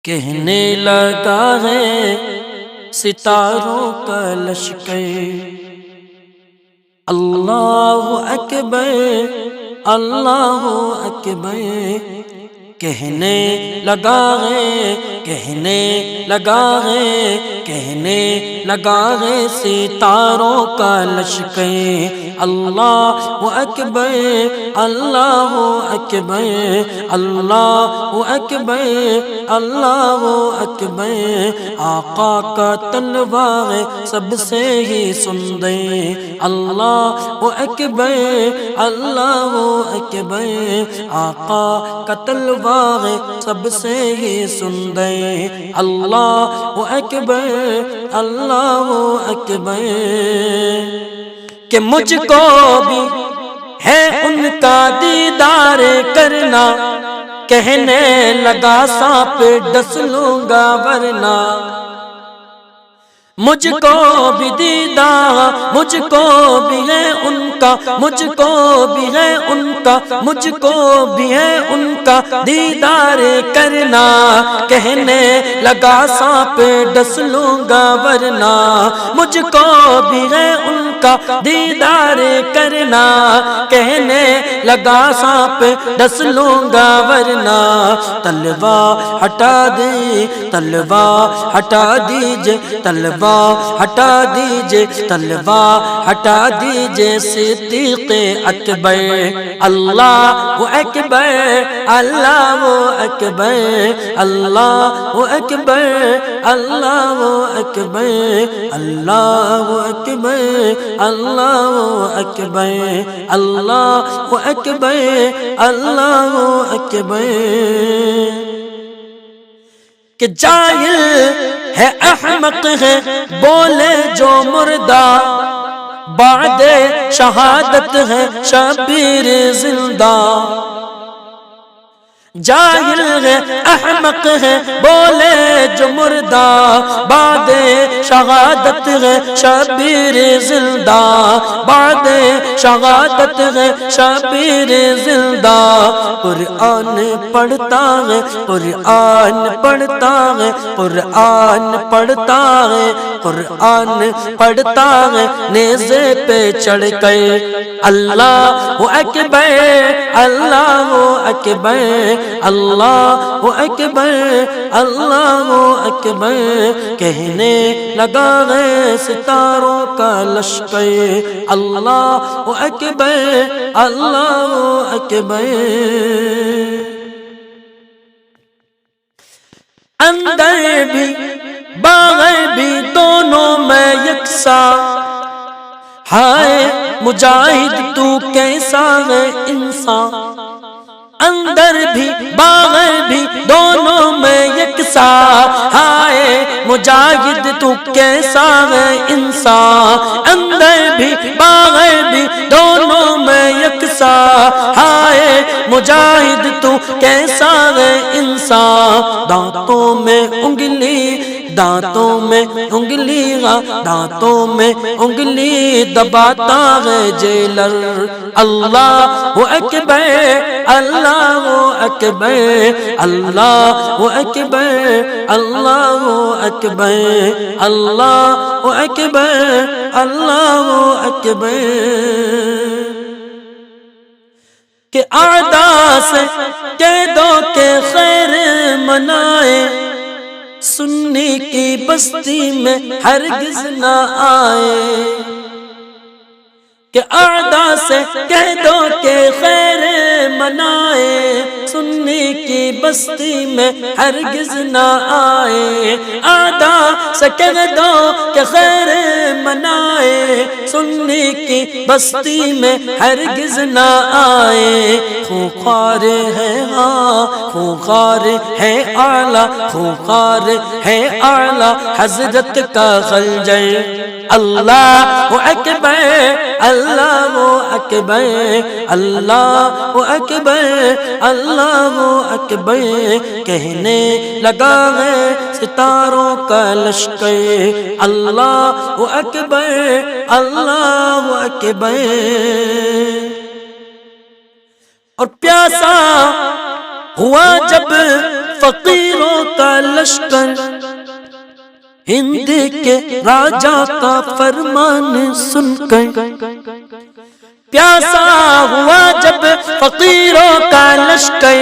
کہنے لگا ہے ستاروں کا لشکر، اللہ اکبر اللہ اکبر۔ کہنے لگا ہے کہنے لگا ہے کہنے لگا ہے ستاروں کا لشکر، اللہ اکبر اللہ اکبر اللہ اکبر اللہ اکبر۔ آقا کا تلوار سب سے ہی سندر، اللہ اکبر اللہ اکبر۔ آقا کا تلوار سب سے ہی سندر، اللہ اکبر اللہ اکبر۔ کہ مجھ کو بھی ہے ان کا دیدار کرنا، کہنے لگا سانپ ڈس لوں گا ورنہ۔ مجھ کو بھی دیدار مجھ کو بھی ہے ان کا، مجھ کو بھی ہے ان کا، مجھ کو بھی ہے ان کا دیدار کرنا، کہنے لگا سانپ ڈس لوں گا ورنہ۔ مجھ کو بھی ہے ان کا دیدار کرنا، کہنے لگا سانپ ڈس لوں گا ورنہ۔ تلوار ہٹا دے تلوار ہٹا دیجے تلوار ہٹا دیجے تلوار ہٹا دیجے صدیق اکبر، اللہ اکبر اللہ اکبر اللہ اکبر اللہ اکبر اللہ اکبر اللہ اکبر اللہ اکبر اللہ اکبر۔ کہ جاہل ہے احمق ہے بولے جو مردہ، بعد شہادت ہے شبیر زندہ۔ جاہل ہے احمق ہے بولے جو مردہ، بعد شہادت ہے شبیر زندہ، بعد شہادت ہے شبیر زندہ۔ قرآن پڑھتا ہے قرآن پڑھتا ہے قرآن پڑھتا ہے قرآن پڑھتا ہے نیزے پہ چڑھ کر، اللہ اکبر اللہ اکبر اللہ اکبر اللہ اکبر۔ کہنے لگا ہے ستاروں کا لشکر، اللہ اکبر اللہ اکبر۔ اندر بھی باہر بھی دونوں میں یکساں، ہائے مجاہد تو کیسا ہے انسان۔ اندر بھی باہر بھی دونوں میں یکساں، ہائے مجاہد تو کیسا ہے انسان۔ اندر بھی باہر بھی دونوں میں یکساں، ہائے مجاہد تو کیسا ہے انسان۔ دانتوں میں انگلی دانتوں میں انگلی دانتوں میں انگلی دباتا ہے جیلر، اللہ اکبر اللہ اکبر اللہ اکبر اللہ اکبر اللہ اکبر اللہ اکبر۔ کہ اعداء سے قیدوں کے خیر منائے، سنی کی بستی میں ہرگز نہ آئے۔ کہ اعداء سے قیدوں کے خیر منائے، سنی کی بستی میں ہرگز نہ آئے۔ اعداء سے قیدوں کے خیر منائے، سنی کی بستی میں ہرگز نہ آئے۔ خوخار ہے ہاں خوخار ہے اعلیٰ خوخار ہے اعلیٰ حضرت کا خنجر، اللہ اکبر اللہ اکبر اللہ اکبر اللہ اکبر۔ کہنے لگا ہے ستاروں کا لشکر، اللہ اکبر اللہ اکبر۔ اور پیاسا ہوا جب فقیروں کا لشکر، ہند کے راجا کا فرمان سن کر پیاسا ہوا جب فقیروں کا لشکر،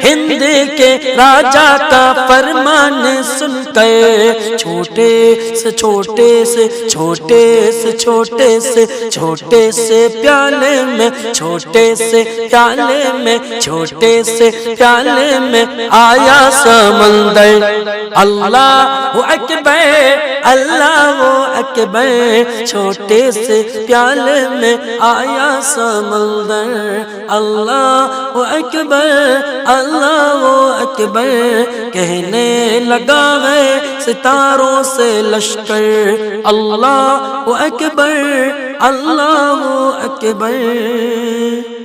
ہند کے راجا کا فرمان سن کر چھوٹے سے چھوٹے سے چھوٹے سے چھوٹے سے چھوٹے سے پیالے میں، چھوٹے سے پیالے میں، چھوٹے سے پیالے میں آیا سمندر۔ اللہ اکبر، اللہ اکبر، چھوٹے سے پیالے میں آیا سمندر۔ اللہ اکبر، اللہ اکبر، کہنے لگا ہے ستاروں سے لشکر۔ اللہ اکبر، اللہ اکبر۔